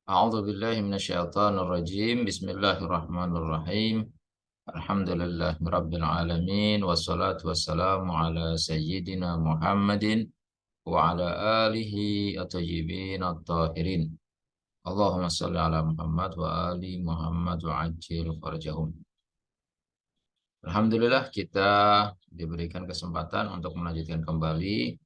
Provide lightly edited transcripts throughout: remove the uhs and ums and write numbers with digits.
A'udzu billahi minasyaitonir rajim. Bismillahirrahmanirrahim. Alhamdulillahirabbil alamin wassalatu wassalamu ala sayyidina Muhammadin wa ala alihi at-thayyibin at-tahirin. Allahumma shalli ala Muhammad wa ali Muhammad wa ajil farjahum. Alhamdulillah kita diberikan kesempatan untuk melanjutkan kembali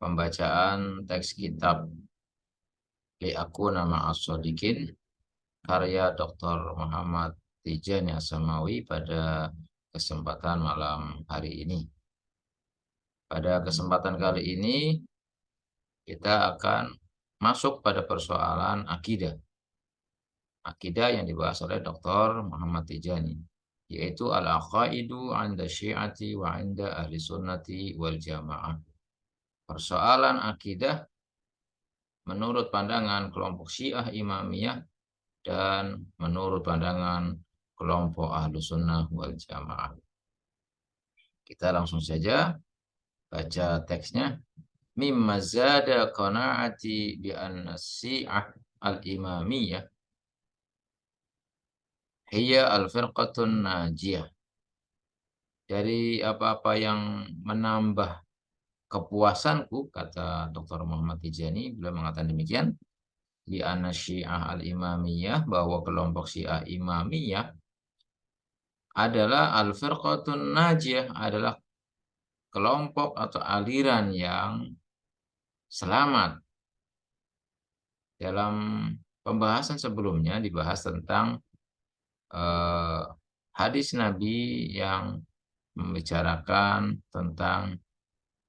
pembacaan teks kitab Li Aku Nama As-Shodiqin karya Dr. Muhammad Tijani As-Samawi pada kesempatan malam hari ini. Pada kesempatan kali ini kita akan masuk pada persoalan akidah. Akidah yang dibahas oleh Dr. Muhammad Tijani, yaitu al-aqaidu 'inda syi'ati wa 'inda ahli sunnati wal jamaah. Persoalan akidah menurut pandangan kelompok Syiah Imamiyah dan menurut pandangan kelompok ahlu sunnah wal jamaah. Kita langsung saja baca teksnya. Mimma zada qana'ati bi anna Syiah al-imamiyah hiya al-firqatun najiyah. Dari apa-apa yang menambah kepuasanku, kata Dr. Muhammad Tijani, beliau mengatakan demikian, di anna Syiah al-imamiyah, bahwa kelompok Syiah imamiyah adalah al-firqatun najiyah, adalah kelompok atau aliran yang selamat. Dalam pembahasan sebelumnya dibahas tentang hadis Nabi yang membicarakan tentang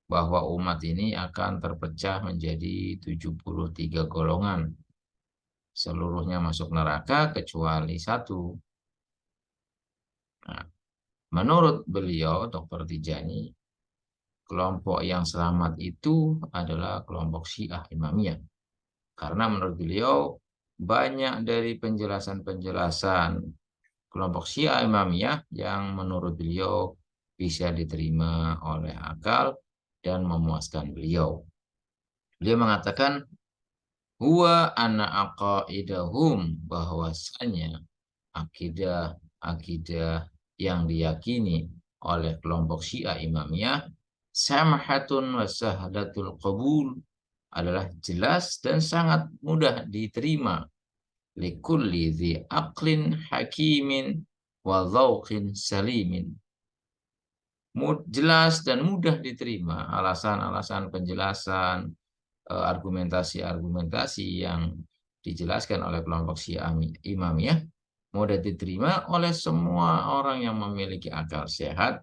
bahwa umat ini akan terpecah menjadi 73 golongan. Seluruhnya masuk neraka kecuali satu. Nah, menurut beliau, Dr. Tijani, kelompok yang selamat itu adalah kelompok Syiah Imamiyah. Karena menurut beliau, banyak dari penjelasan-penjelasan kelompok Syiah Imamiyah yang menurut beliau bisa diterima oleh akal dan memuaskan beliau. Beliau mengatakan, huwa anna aqaidahum, bahwasanya akidah yang diyakini oleh kelompok Syiah Imamiyah samhatun wa sahdatul qabul, adalah jelas dan sangat mudah diterima likulli dzi aqlin hakimin wa dzauqin salimin. Jelas dan mudah diterima alasan-alasan penjelasan, argumentasi-argumentasi yang dijelaskan oleh kelompok Syiah Imamiyah mudah diterima oleh semua orang yang memiliki akal sehat,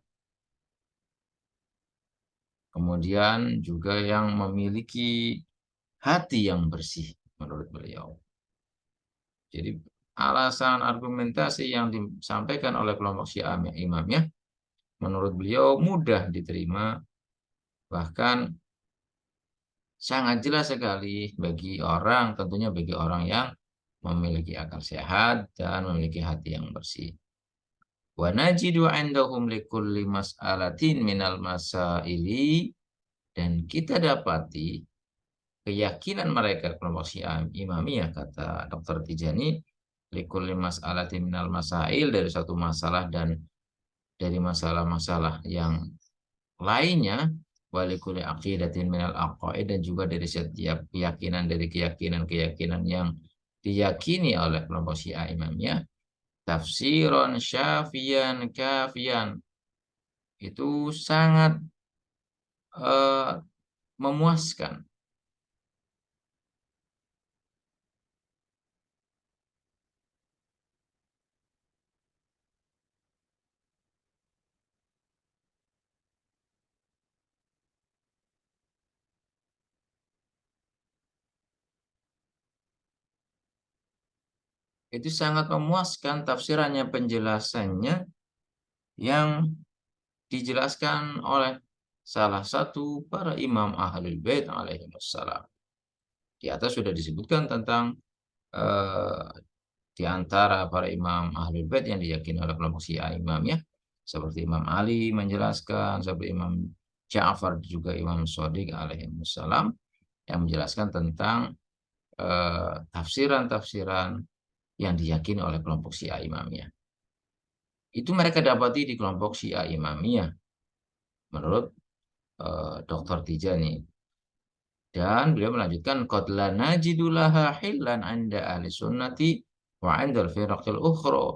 kemudian juga yang memiliki hati yang bersih menurut beliau. Jadi alasan argumentasi yang disampaikan oleh kelompok Syiah Imamiyah menurut beliau mudah diterima, bahkan sangat jelas sekali bagi orang, tentunya bagi orang yang memiliki akal sehat dan memiliki hati yang bersih. Wa najidu 'indahum likulli mas'alatin minal masaili, dan kita dapati keyakinan mereka kelompok Syiah Imamiyah, kata Dr. Tijani, likulli mas'alatin minal masail, dari satu masalah dan dari masalah-masalah yang lainnya, walikuli aqidatin minal aqaid, dan juga dari setiap keyakinan dari keyakinan-keyakinan yang diyakini oleh kelompok Syiah Imamiyah, tafsiron syafian kafian, itu sangat memuaskan. Itu sangat memuaskan tafsirannya, penjelasannya yang dijelaskan oleh salah satu para imam Ahlul Bait alaihi wassalam. Di atas sudah disebutkan tentang di antara para imam Ahlul Bait yang diyakini oleh kelompok Syiah Imamiyah, seperti Imam Ali menjelaskan, seperti Imam Ja'far, juga Imam Shadiq alaihi wassalam, yang menjelaskan tentang tafsiran-tafsiran yang diyakini oleh kelompok Syiah Imamiyah. Itu mereka dapati di kelompok Syiah Imamiyah menurut Dr. Tijani. Dan beliau melanjutkan qad la najidu laha hillan 'inda ahli sunnati wa 'inda al-firaqil ukhra.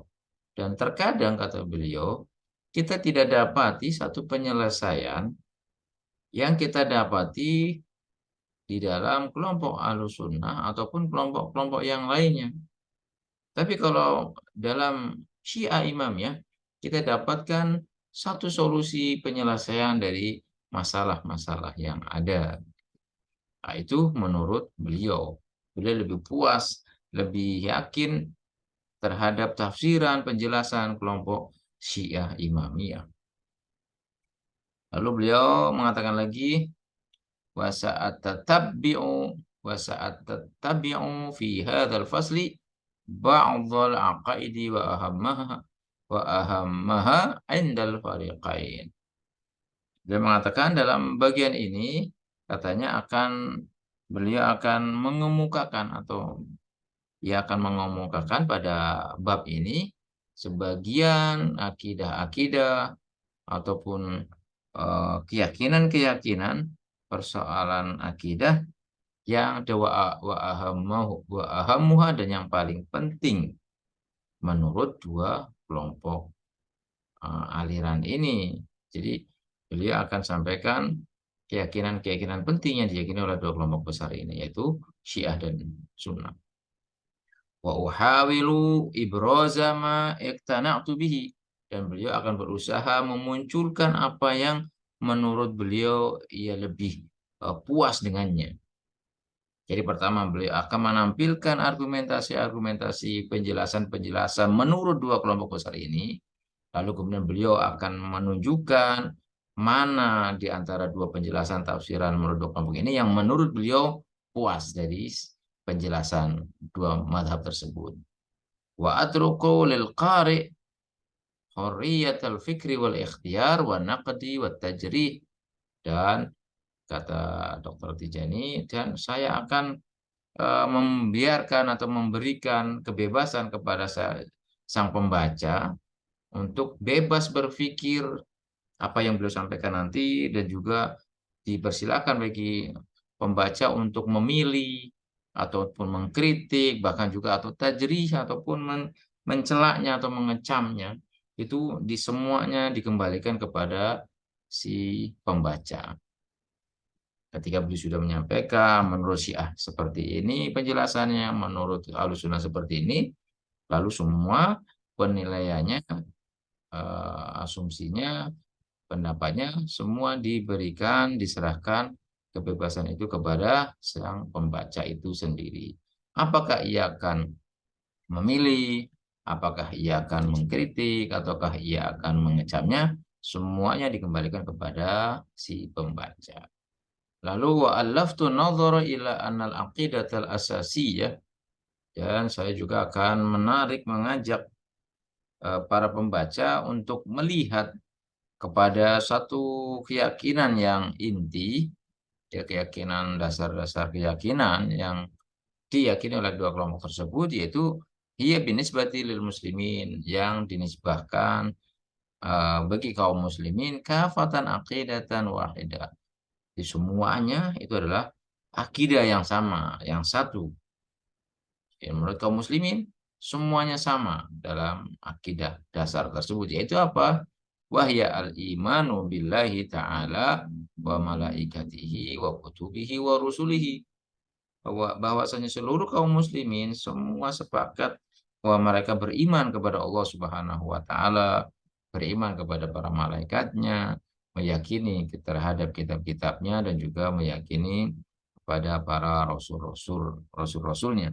Dan terkadang kata beliau, kita tidak dapati satu penyelesaian yang kita dapati di dalam kelompok Ahlussunnah ataupun kelompok-kelompok yang lainnya. Tapi kalau dalam Syiah Imamiyah, kita dapatkan satu solusi penyelesaian dari masalah-masalah yang ada. Nah, itu menurut beliau. Beliau lebih puas, lebih yakin terhadap tafsiran penjelasan kelompok Syiah Imamiyah. Lalu beliau mengatakan lagi, wasa'atatabbi'u wasa'atatabbi'u fi hadzal fasli ba'dhal aqaidi wa ahammaha 'indal fariqain. Dia mengatakan dalam bagian ini katanya beliau akan mengemukakan atau ia akan mengemukakan pada bab ini sebagian akidah-akidah ataupun keyakinan-keyakinan persoalan akidah yang ada wa ahammuha dan yang paling penting menurut dua kelompok aliran ini. Jadi beliau akan sampaikan keyakinan-keyakinan penting yang diyakini oleh dua kelompok besar ini, yaitu Syiah dan Sunnah. Wa uhawilu ibraza ma iktana'tu bihi, dan beliau akan berusaha memunculkan apa yang menurut beliau ia lebih puas dengannya. Jadi pertama beliau akan menampilkan argumentasi-argumentasi penjelasan-penjelasan menurut dua kelompok besar ini. Lalu kemudian beliau akan menunjukkan mana di antara dua penjelasan tafsiran menurut dua kelompok ini yang menurut beliau puas dari penjelasan dua mazhab tersebut. Wa atruku lil qari hurriyatal fikri wal ikhtiyar wa naqdi wa tajrih. Dan kata Dr. Tijani, dan saya akan membiarkan atau memberikan kebebasan kepada sang pembaca untuk bebas berpikir apa yang beliau sampaikan nanti, dan juga dipersilakan bagi pembaca untuk memilih ataupun mengkritik, bahkan juga atau tajrih ataupun mencelaknya atau mengecamnya. Itu di semuanya dikembalikan kepada si pembaca. Ketika beliau sudah menyampaikan menurut Syiah seperti ini penjelasannya, menurut Ahlussunnah seperti ini, lalu semua penilaiannya, asumsinya, pendapatnya semua diberikan, diserahkan kebebasan itu kepada sang pembaca itu sendiri. Apakah ia akan memilih, apakah ia akan mengkritik, ataukah ia akan mengecamnya, semuanya dikembalikan kepada si pembaca. Lalu wa'allaftu nadhara ila annal aqidatal asasiyah, dan saya juga akan mengajak para pembaca untuk melihat kepada satu keyakinan yang inti, keyakinan dasar-dasar keyakinan yang diyakini oleh dua kelompok tersebut, yaitu hiya binisbati lil muslimin, yang dinisbahkan bagi kaum muslimin kafatan aqidatan wahidah. Di semuanya itu adalah akidah yang sama, yang satu. Ya, menurut kaum muslimin semuanya sama dalam akidah dasar tersebut, yaitu apa? Wahya al-imanu billahi ta'ala wa malaikatihi wa kutubihi wa rusulihi. Bahwasanya seluruh kaum muslimin semua sepakat bahwa mereka beriman kepada Allah Subhanahu wa taala, beriman kepada para malaikatnya, meyakini terhadap kitab-kitabnya, dan juga meyakini kepada para rasul-rasulnya.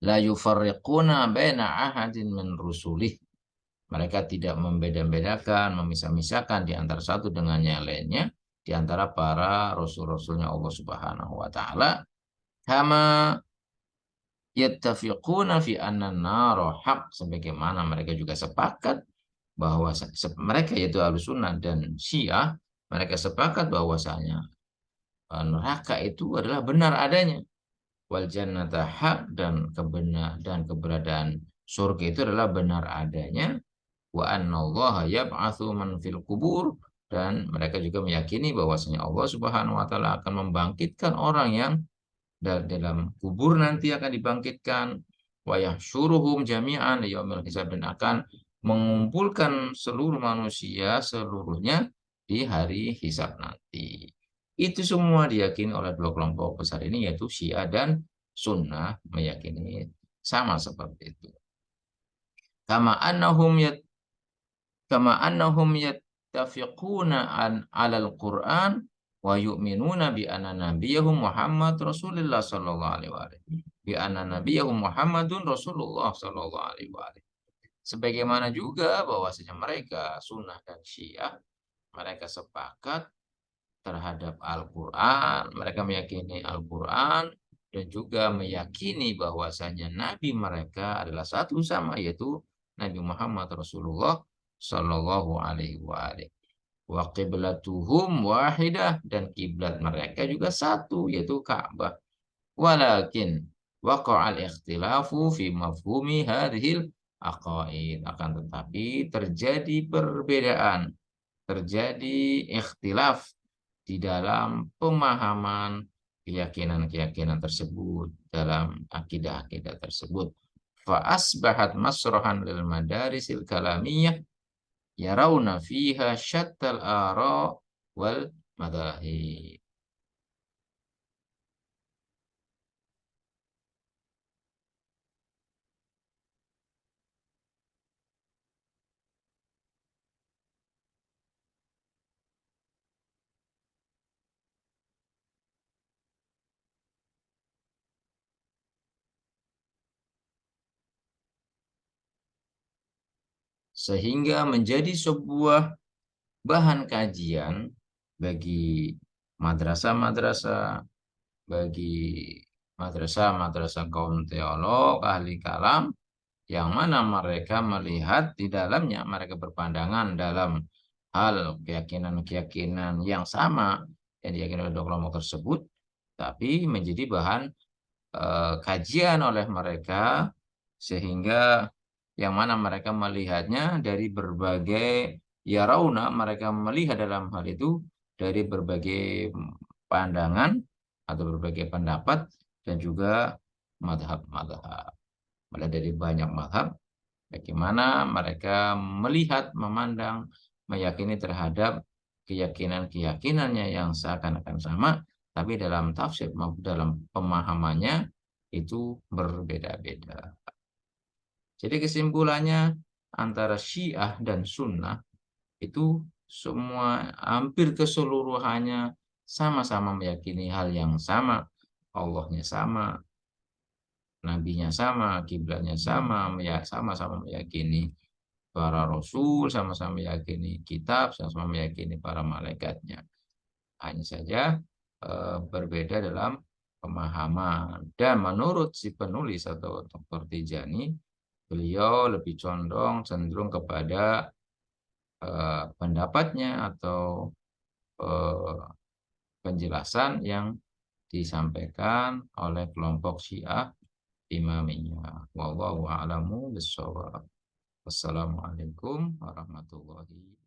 La yufarriquna baina ahadin min rusulih. Mereka tidak membeda-bedakan, memisah-misahkan di antara satu dengan yang lainnya, di antara para rasul-rasulnya Allah Subhanahu wa taala. Kama yattafiquna fi anna an-nara haq, sebagaimana mereka juga sepakat bahwa mereka, yaitu Ahlussunnah dan Syiah, mereka sepakat bahwasanya neraka itu adalah benar adanya. wal jannata haq, dan keberadaan surga itu adalah benar adanya, wa annallaha yab'atsu man fil kubur, dan mereka juga meyakini bahwasanya Allah Subhanahu wa taala akan membangkitkan orang yang dalam kubur nanti akan dibangkitkan, wa yahsyuruhum jami'an yaumil hisab, dan akan mengumpulkan seluruh manusia seluruhnya di hari hisab nanti. Itu semua diyakini oleh dua kelompok besar ini, yaitu Syiah dan Sunnah, meyakini sama seperti itu. Kama annahum yattafiquna an 'alal Qur'an wa yu'minuna bi anna nabiyahum Muhammad Rasulullah sallallahu alaihi wasallam. Bi anna nabiyahum Muhammadun Rasulullah sallallahu alaihi wasallam. Sebagaimana juga bahwasanya mereka Sunnah dan Syiah, mereka sepakat terhadap Al-Qur'an, mereka meyakini Al-Qur'an, dan juga meyakini bahwasanya nabi mereka adalah satu sama, yaitu Nabi Muhammad Rasulullah sallallahu alaihi wasallam. Wa qiblatuhum wahidah, dan kiblat mereka juga satu, yaitu Ka'bah. Walakin waqa'al ikhtilafu fi mafhumi hadhil aqaid. Akan tetapi terjadi perbedaan, terjadi ikhtilaf di dalam pemahaman keyakinan-keyakinan tersebut, dalam akidah-akidah tersebut. Fa asbahat masrahan lil madarisil kalamiyah yarawna fiha syattal ara wal madahib. Sehingga menjadi sebuah bahan kajian bagi madrasah-madrasah, bagi madrasah-madrasah kaum teolog, ahli kalam, yang mana mereka melihat di dalamnya, mereka berpandangan dalam hal keyakinan-keyakinan yang sama yang diyakini oleh dua kelompok tersebut, tapi menjadi bahan kajian oleh mereka, sehingga yang mana mereka melihatnya dari berbagai, ya rauna, mereka melihat dalam hal itu dari berbagai pandangan atau berbagai pendapat, dan juga madhab-madhab. Mulai dari banyak madhab, bagaimana mereka melihat, memandang, meyakini terhadap keyakinan-keyakinannya yang seakan-akan sama, tapi dalam tafsir maupun dalam pemahamannya itu berbeda-beda. Jadi kesimpulannya, antara Syiah dan Sunnah itu semua hampir keseluruhannya sama-sama meyakini hal yang sama. Allahnya sama, nabinya sama, kiblatnya sama, ya sama-sama meyakini para rasul, sama-sama meyakini kitab, sama-sama meyakini para malaikatnya. Hanya saja berbeda dalam pemahaman. Dan menurut si penulis atau Dr. Tijani, beliau lebih cenderung kepada pendapatnya atau eh, penjelasan yang disampaikan oleh kelompok Syiah Imamiyah. Wallahu a'lamu bishawab. Wassalamualaikum warahmatullahi wabarakatuh.